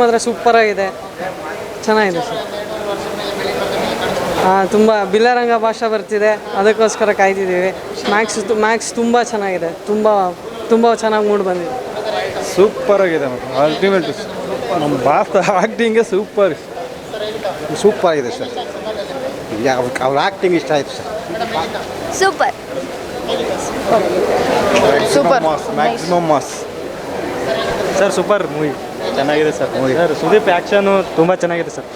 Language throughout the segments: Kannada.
ಮಾತ್ರ ಸೂಪರಾಗಿದೆ, ಚೆನ್ನಾಗಿದೆ ಸರ್. ತುಂಬ ಬಿಲ್ಲರಂಗ ಭಾಷೆ ಬರ್ತಿದೆ, ಅದಕ್ಕೋಸ್ಕರ ಕಾಯ್ತಿದ್ದೀವಿ. ಮ್ಯಾಕ್ಸ್ ತುಂಬ ಚೆನ್ನಾಗಿದೆ, ತುಂಬ ಚೆನ್ನಾಗಿ ಮೂಡ್ ಬಂದಿದೆ. ಸೂಪರ್ ಆಗಿದೆ, ಅಲ್ಟಿಮೇಟ್. ನಮ್ಮ ಬಾಸ್ ಆ್ಯಕ್ಟಿಂಗೇ ಸೂಪರ್ ಆಗಿದೆ ಸರ್. ಅವ್ರ ಆ್ಯಕ್ಟಿಂಗ್ ಇಷ್ಟ ಆಯಿತು sir. Super maximum mass sir. Super movie, ಚೆನ್ನಾಗಿದೆ ಸರ್. ಸರ್ ಸುದೀಪ್ ಆ್ಯಕ್ಷನು ತುಂಬ ಚೆನ್ನಾಗಿದೆ ಸರ್.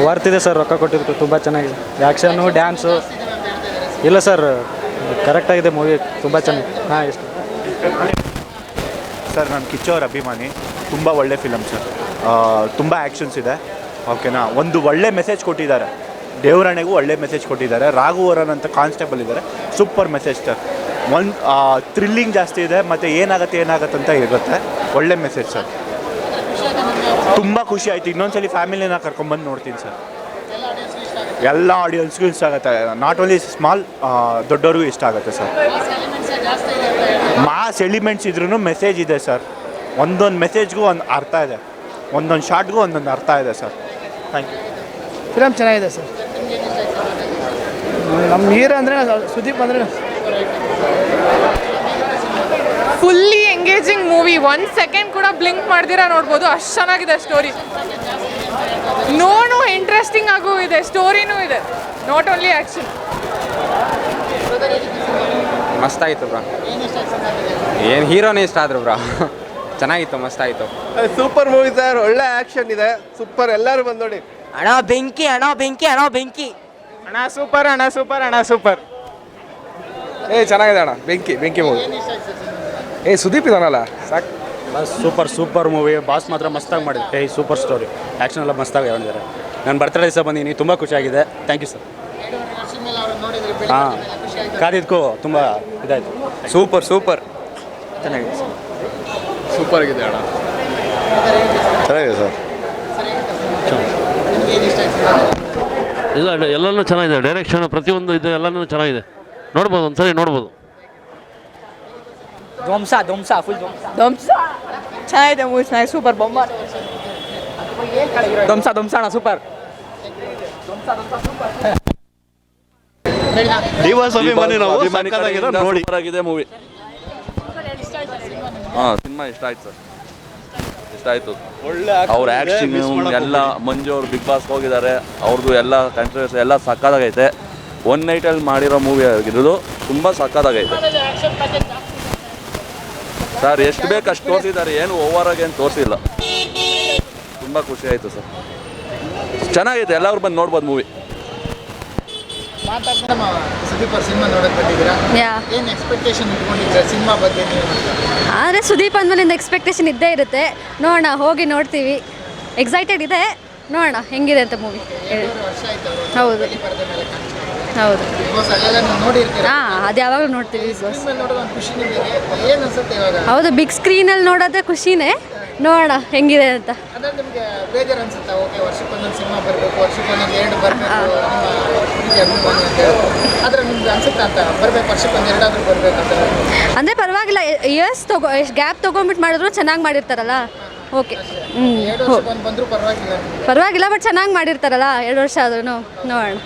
ವರ್ತಿದೆ ಸರ್, ರೊಕ್ಕ ಕೊಟ್ಟಿದ್ದಕ್ಕೆ ತುಂಬ ಚೆನ್ನಾಗಿದೆ. ಆ್ಯಕ್ಷನು, ಡ್ಯಾನ್ಸು ಇಲ್ಲ ಸರ್, ಕರೆಕ್ಟಾಗಿದೆ ಮೂವಿ, ತುಂಬ ಚೆನ್ನಾಗಿದೆ. ಎಷ್ಟು ಸರ್, ನಾನು ಕಿಚ್ಚು ಅವ್ರ ಅಭಿಮಾನಿ. ತುಂಬ ಒಳ್ಳೆ ಫಿಲಮ್ ಸರ್. ತುಂಬ ಆ್ಯಕ್ಷನ್ಸ್ ಇದೆ, ಓಕೆನಾ. ಒಂದು ಒಳ್ಳೆ ಮೆಸೇಜ್ ಕೊಟ್ಟಿದ್ದಾರೆ, ದೇವರಾಣೆಗೂ ಒಳ್ಳೆ ಮೆಸೇಜ್ ಕೊಟ್ಟಿದ್ದಾರೆ. ರಾಘುವರನ್ ಅಂತ ಕಾನ್ಸ್ಟೇಬಲ್ ಇದ್ದಾರೆ, ಸೂಪರ್ ಮೆಸೇಜ್ ಸರ್. ಒಂದು ಥ್ರಿಲ್ಲಿಂಗ್ ಜಾಸ್ತಿ ಇದೆ, ಮತ್ತು ಏನಾಗುತ್ತೆ ಅಂತ ಇರುತ್ತೆ. ಒಳ್ಳೆ ಮೆಸೇಜ್ ಸರ್, ತುಂಬ ಖುಷಿ ಆಯಿತು. ಇನ್ನೊಂದ್ಸಲಿ ಫ್ಯಾಮಿಲಿನ ಕರ್ಕೊಂಬಂದು ನೋಡ್ತೀನಿ ಸರ್. ಎಲ್ಲ ಆಡಿಯನ್ಸ್ಗೂ ಇಷ್ಟ ಆಗುತ್ತೆ, ನಾಟ್ ಓನ್ಲಿ ಸ್ಮಾಲ್, ದೊಡ್ಡವ್ರಿಗೂ ಇಷ್ಟ ಆಗುತ್ತೆ ಸರ್. ಮಾಸ್ ಎಲಿಮೆಂಟ್ಸ್ ಇದ್ರೂ ಮೆಸೇಜ್ ಇದೆ ಸರ್. ಒಂದೊಂದು ಮೆಸೇಜ್ಗೂ ಒಂದು ಅರ್ಥ ಇದೆ, ಒಂದೊಂದು ಶಾರ್ಟ್ಗೂ ಒಂದೊಂದು ಅರ್ಥ ಇದೆ ಸರ್. Thank you. ಫಿಲಮ್ ಚೆನ್ನಾಗಿದೆ ಸರ್. ನಮ್ಮ ಹೀರೋ ಅಂದರೆ ಸುದೀಪ್ ಅಂದರೆ ಫುಲ್ಲಿ ಎಂಗೇಜಿಂಗ್ ಮೂವಿ. 1 ಸೆಕೆಂಡ್ ಕೂಡ ಬ್ಲಿಂಕ್ ಮಾಡ್ದಿರಾ ನೋಡ್ಬೋದು, ಅಷ್ಟು ಚೆನ್ನಾಗಿದೆ ಸ್ಟೋರಿ. ಇಂಟ್ರೆಸ್ಟಿಂಗ್ ಆಗೂ ಇದೆ, ಸ್ಟೋರಿನೂ ಇದೆ, ನಾಟ್ ಓನ್ಲಿ ಆ್ಯಕ್ಷನ್. ಮಸ್ತಾಯಿತು ಬ್ರಾ. ಏನು ಹೀರೋನೇ ಇಷ್ಟ ಆದ್ರು ಬ್ರಾ, ಚೆನ್ನಾಗಿತ್ತು, ಮಸ್ತಾಯಿತು. ಸೂಪರ್ ಮೂವಿ ಸರ್, ಒಳ್ಳೆ ಆ್ಯಕ್ಷನ್ ಇದೆ, ಸೂಪರ್. ಎಲ್ಲರೂ ಬಂದು ನೋಡಿ. ಅಣ್ಣ ಬೆಂಕಿ, ಅಣ್ಣ ಬೆಂಕಿ, ಅಣ್ಣ ಬೆಂಕಿ, ಅಣ್ಣ ಸೂಪರ್, ಅಣ್ಣ ಸೂಪರ್, ಅಣ್ಣ ಸೂಪರ್. ಚೆನ್ನಾಗಿದೆ ಅಣ್ಣ, ಬೆಂಕಿ ಮೂವಿ. ಸುದೀಪ್ ಇದಾನಲ್ಲ ಸಾಕು. Super movie. ಬಾಸ್ ಮಾತ್ರ ಮಸ್ತಾಗಿ ಮಾಡಿದೆ. ಸೂಪರ್ ಸ್ಟೋರಿ, ಆ್ಯಕ್ಷನ್ ಎಲ್ಲ ಮಸ್ತಾಗಿ ಹೇಳಿದ್ದಾರೆ. ನಾನು ಬರ್ತಡೇ ದಿವಸ ಬಂದೀನಿ, ತುಂಬ ಖುಷಿಯಾಗಿದೆ. Thank you sir. ಹಾಂ, ಕಾದಿದ್ದಕ್ಕೂ ತುಂಬ ಇದಾಯಿತು. ಸೂಪರ್ ಚೆನ್ನಾಗಿದೆ ಸರ್. ಸೂಪರ್ ಆಗಿದೆ ಅಣ್ಣ, ಚೆನ್ನಾಗಿದೆ ಸರ್. ಇಲ್ಲ, ಎಲ್ಲನೂ ಚೆನ್ನಾಗಿದೆ. ಡೈರೆಕ್ಷನ್ ಪ್ರತಿಯೊಂದು ಇದು ಎಲ್ಲನೂ ಚೆನ್ನಾಗಿದೆ. ನೋಡ್ಬೋದು, ಒಂದ್ಸರಿ ನೋಡ್ಬೋದು. ಫುಲ್ ಚೆನ್ನಾಗಿದೆ ಮೂವಿ, ಚೆನ್ನಾಗಿದೆ. ಸೂಪರ್ ಬೊಮ್ಮ ಧ್ವಂಸ ಅಣ್ಣ, ಸೂಪರ್. ನೋಡಿ ಮೂವಿ. ಸಿನಿಮಾ ಇಷ್ಟ ಆಯ್ತು ಸರ್, ಇಷ್ಟ ಆಯಿತು. ಅವ್ರ ಆ್ಯಕ್ಷನ್ ಎಲ್ಲ, ಮಂಜು ಅವ್ರು ಬಿಗ್ ಬಾಸ್ ಹೋಗಿದ್ದಾರೆ, ಅವ್ರದ್ದು ಎಲ್ಲ ಕಂಟ್ರೋವರ್ಸಿ ಎಲ್ಲ ಸಕ್ಕತ್ತಾಗೈತೆ. 1 ನೈಟಲ್ಲಿ ಮಾಡಿರೋ ಮೂವಿ ಆಗಿರೋದು ತುಂಬ ಸಕ್ಕತ್ತಾಗೈತೆ ಸರ್. ಎಷ್ಟು ಬೇಕು ಅಷ್ಟು ತೋರಿಸಿದ್ದಾರೆ, ಏನು ಓವರಾಗಿ ಏನು ತೋರಿಸಿಲ್ಲ. ತುಂಬ ಖುಷಿ ಆಯಿತು ಸರ್, ಚೆನ್ನಾಗೈತೆ. ಎಲ್ಲರೂ ಬಂದು ನೋಡ್ಬೋದು ಮೂವಿ. ಆದರೆ ಸುದೀಪ್ ಅಂದಮೇಲೆ ಎಕ್ಸ್ಪೆಕ್ಟೇಷನ್ ಇದ್ದೇ ಇರುತ್ತೆ. ನೋಡೋಣ, ಹೋಗಿ ನೋಡ್ತೀವಿ. ಎಕ್ಸೈಟೆಡ್ ಇದೆ, ನೋಡೋಣ ಹೆಂಗಿದೆ ಅಂತ ಮೂವಿ. ಹೌದು ಅದು ಯಾವಾಗಲೂ ನೋಡ್ತೀವಿ. ಹೌದು, ಬಿಗ್ ಸ್ಕ್ರೀನಲ್ಲಿ ನೋಡೋದೇ ಖುಷಿನೇ. ನೋಡೋಣ ಹೆಂಗಿದೆ ಅಂತ. ಅಂದರೆ ಪರವಾಗಿಲ್ಲ, ಇಯರ್ಸ್ ಗ್ಯಾಪ್ ತೊಗೊಂಡ್ಬಿಟ್ಟು ಮಾಡಿದ್ರು ಚೆನ್ನಾಗಿ ಮಾಡಿರ್ತಾರಲ್ಲ. ಓಕೆ, ಪರವಾಗಿಲ್ಲ, ಬಟ್ ಚೆನ್ನಾಗಿ ಮಾಡಿರ್ತಾರಲ್ಲ. 2 ವರ್ಷ ಆದ್ರೂ ನೋಡೋಣ.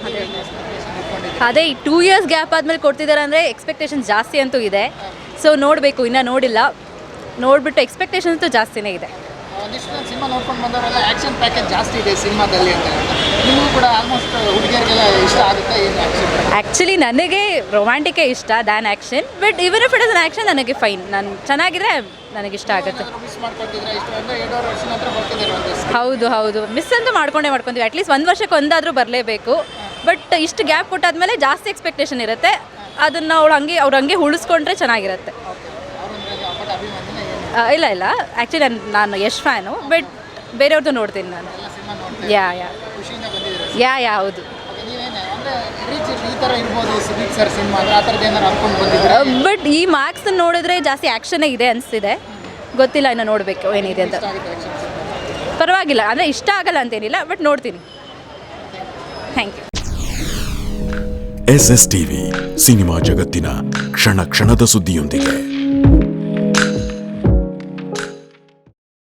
ಅದೇ 2 ಇಯರ್ಸ್ ಗ್ಯಾಪ್ ಆದಮೇಲೆ ಕೊಡ್ತಿದ್ದಾರೆ ಅಂದರೆ ಎಕ್ಸ್ಪೆಕ್ಟೇಷನ್ ಜಾಸ್ತಿ ಅಂತೂ ಇದೆ. ಸೊ ನೋಡಬೇಕು, ಇನ್ನೂ ನೋಡಿಲ್ಲ. ನೋಡಿಬಿಟ್ಟು ಎಕ್ಸ್ಪೆಕ್ಟೇಷನ್ ಅಂತೂ ಜಾಸ್ತಿನೇ ಇದೆ. ಸಿನಿಮಾ ನೋಡ್ಕೊಂಡು ಬಂದವರೆಲ್ಲ ಆ್ಯಕ್ಷನ್ ಪ್ಯಾಕೇಜ್ ಜಾಸ್ತಿ ಇದೆ ಸಿನಿಮಾದಲ್ಲಿ ಅಂತ. ನಿಮಗೂ ಕೂಡ ಆಲ್ಮೋಸ್ಟ್ ಹುಡುಗಿಯರಿಗೆಲ್ಲ ಇಷ್ಟ ಆಗುತ್ತೆ ಏನು ಆ್ಯಕ್ಷನ್? ಆ್ಯಕ್ಚುಲಿ ನನಗೆ ರೊಮ್ಯಾಂಟಿಕೇ ಇಷ್ಟ than action. But even if it is action ನನಗೆ ಫೈನ್. ನಾನು ಚೆನ್ನಾಗಿದ್ರೆ ನನಗಿಷ್ಟ ಆಗುತ್ತೆ. ಮಿಸ್ ಮಾಡ್ಕೊತಿದ್ರೆ ಇಷ್ಟು ಅಂದರೆ 2.5 ವರ್ಷ ನಂತರ ಬರ್ತಿದ್ದಾರೆ. ಹೌದು, ಮಿಸ್ ಅಂತೂ ಮಾಡ್ಕೊಂತೀವಿ. ಅಟ್ಲೀಸ್ಟ್ 1 ವರ್ಷಕ್ಕೆ ಒಂದಾದರೂ ಬರಲೇಬೇಕು. ಬಟ್ ಇಷ್ಟು ಗ್ಯಾಪ್ ಕೊಟ್ಟಾದ್ಮೇಲೆ ಜಾಸ್ತಿ ಎಕ್ಸ್ಪೆಕ್ಟೇಷನ್ ಇರುತ್ತೆ. ಅದನ್ನು ಅವ್ರು ಹಂಗೆ ಉಳಿಸ್ಕೊಂಡ್ರೆ ಚೆನ್ನಾಗಿರುತ್ತೆ. ಇಲ್ಲ ಆ್ಯಕ್ಚುಲಿ ನಾನು ಯಶ್ ಫ್ಯಾನು, ಬಟ್ ಬೇರೆಯವ್ರದ್ದು ನೋಡ್ತೀನಿ ನಾನು. ಯಾ ಹೌದು. ಬಟ್ ಈ ಮಾರ್ಕ್ಸ್ ನೋಡಿದ್ರೆ ಜಾಸ್ತಿ ಆ್ಯಕ್ಷನೇ ಇದೆ ಅನಿಸ್ತಿದೆ. ಗೊತ್ತಿಲ್ಲ, ಇನ್ನು ನೋಡಬೇಕು ಏನಿದೆ ಅಂತ. ಪರವಾಗಿಲ್ಲ, ಅಂದರೆ ಇಷ್ಟ ಆಗಲ್ಲ ಅಂತೇನಿಲ್ಲ, ಬಟ್ ನೋಡ್ತೀನಿ. Thank you. SS TV cinema ಜಗತ್ತಿನ ಕ್ಷಣ ಕ್ಷಣದ ಸುದ್ದಿಯೊಂದಿಗೆ.